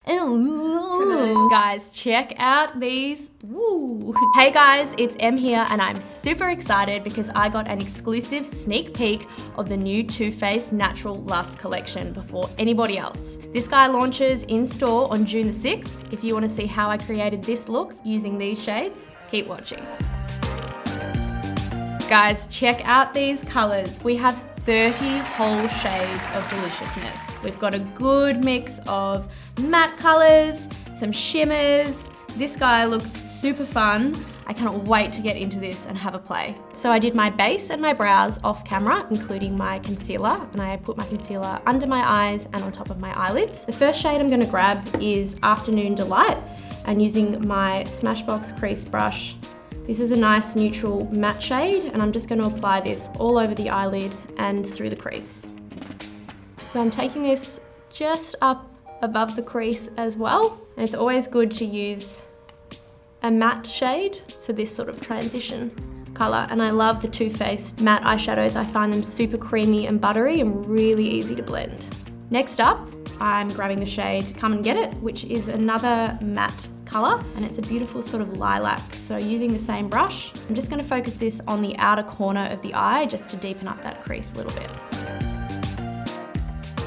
Guys, check out these. Woo. Hey guys, it's Em here and I'm super excited because I got an exclusive sneak peek of the new Too Faced Natural Lust collection before anybody else. This guy launches in store on June the 6th. If you want to see how I created this look using these shades, keep watching. Guys, check out these colors. We have 30 whole shades of deliciousness. We've got a good mix of matte colors, some shimmers. This guy looks super fun. I cannot wait to get into this and have a play. So I did my base and my brows off camera, including my concealer, and I put my concealer under my eyes and on top of my eyelids. The first shade I'm gonna grab is Afternoon Delight, and using my Smashbox crease brush, this is a nice neutral matte shade, and I'm just going to apply this all over the eyelid and through the crease. So I'm taking this just up above the crease as well, and it's always good to use a matte shade for this sort of transition color. And I love the Too Faced matte eyeshadows. I find them super creamy and buttery and really easy to blend. Next up, I'm grabbing the shade Come and Get It, which is another matte color, and it's a beautiful sort of lilac. So using the same brush, I'm just going to focus this on the outer corner of the eye just to deepen up that crease a little bit.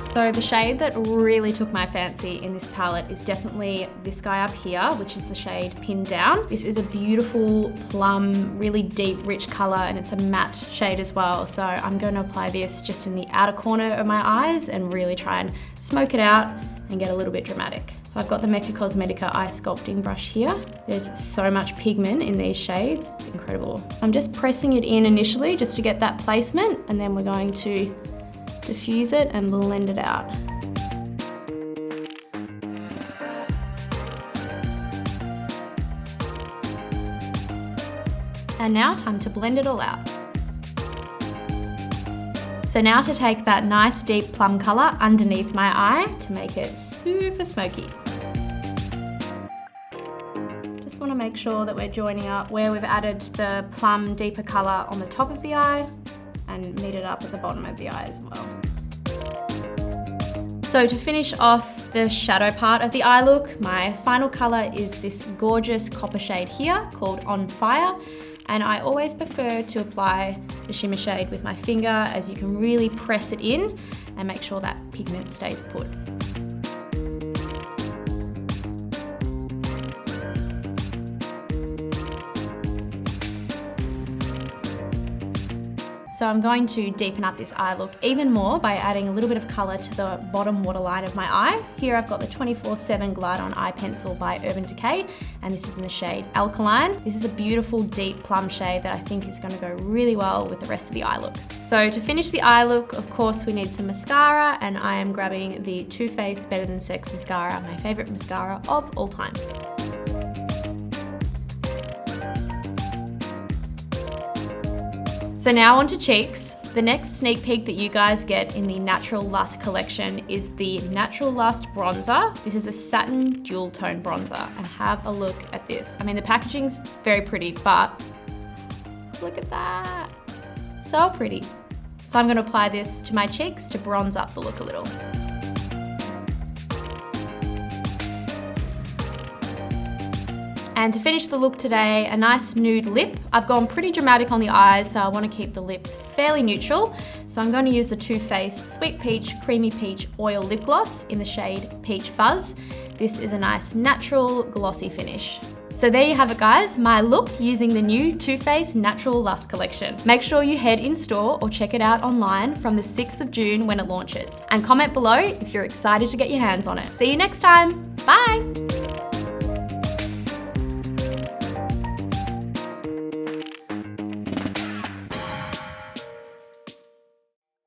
So the shade that really took my fancy in this palette is definitely this guy up here, which is the shade Pinned Down. This is a beautiful plum, really deep, rich color, and it's a matte shade as well. So I'm going to apply this just in the outer corner of my eyes and really try and smoke it out and get a little bit dramatic. So I've got the Mecca Cosmetica eye sculpting brush here. There's so much pigment in these shades, it's incredible. I'm just pressing it in initially just to get that placement, and then we're going to diffuse it and blend it out. And now time to blend it all out. So now to take that nice deep plum color underneath my eye to make it super smoky. Just want to make sure that we're joining up where we've added the plum deeper color on the top of the eye and meet it up at the bottom of the eye as well. So to finish off the shadow part of the eye look, my final color is this gorgeous copper shade here called On Fire. And I always prefer to apply the shimmer shade with my finger, as you can really press it in and make sure that pigment stays put. So I'm going to deepen up this eye look even more by adding a little bit of color to the bottom waterline of my eye. Here I've got the 24/7 Glide On Eye Pencil by Urban Decay, and this is in the shade Alkaline. This is a beautiful deep plum shade that I think is going to go really well with the rest of the eye look. So to finish the eye look, of course, we need some mascara, and I am grabbing the Too Faced Better Than Sex mascara, my favorite mascara of all time. So now onto cheeks. The next sneak peek that you guys get in the Natural Lust collection is the Natural Lust bronzer. This is a satin dual tone bronzer, and have a look at this. I mean, the packaging's very pretty, but look at that. So pretty. So I'm gonna apply this to my cheeks to bronze up the look a little. And to finish the look today, a nice nude lip. I've gone pretty dramatic on the eyes, so I want to keep the lips fairly neutral. So I'm going to use the Too Faced Sweet Peach Creamy Peach Oil Lip Gloss in the shade Peach Fuzz. This is a nice natural glossy finish. So there you have it guys, my look using the new Too Faced Natural Lust collection. Make sure you head in store or check it out online from the 6th of June when it launches. And comment below if you're excited to get your hands on it. See you next time, bye!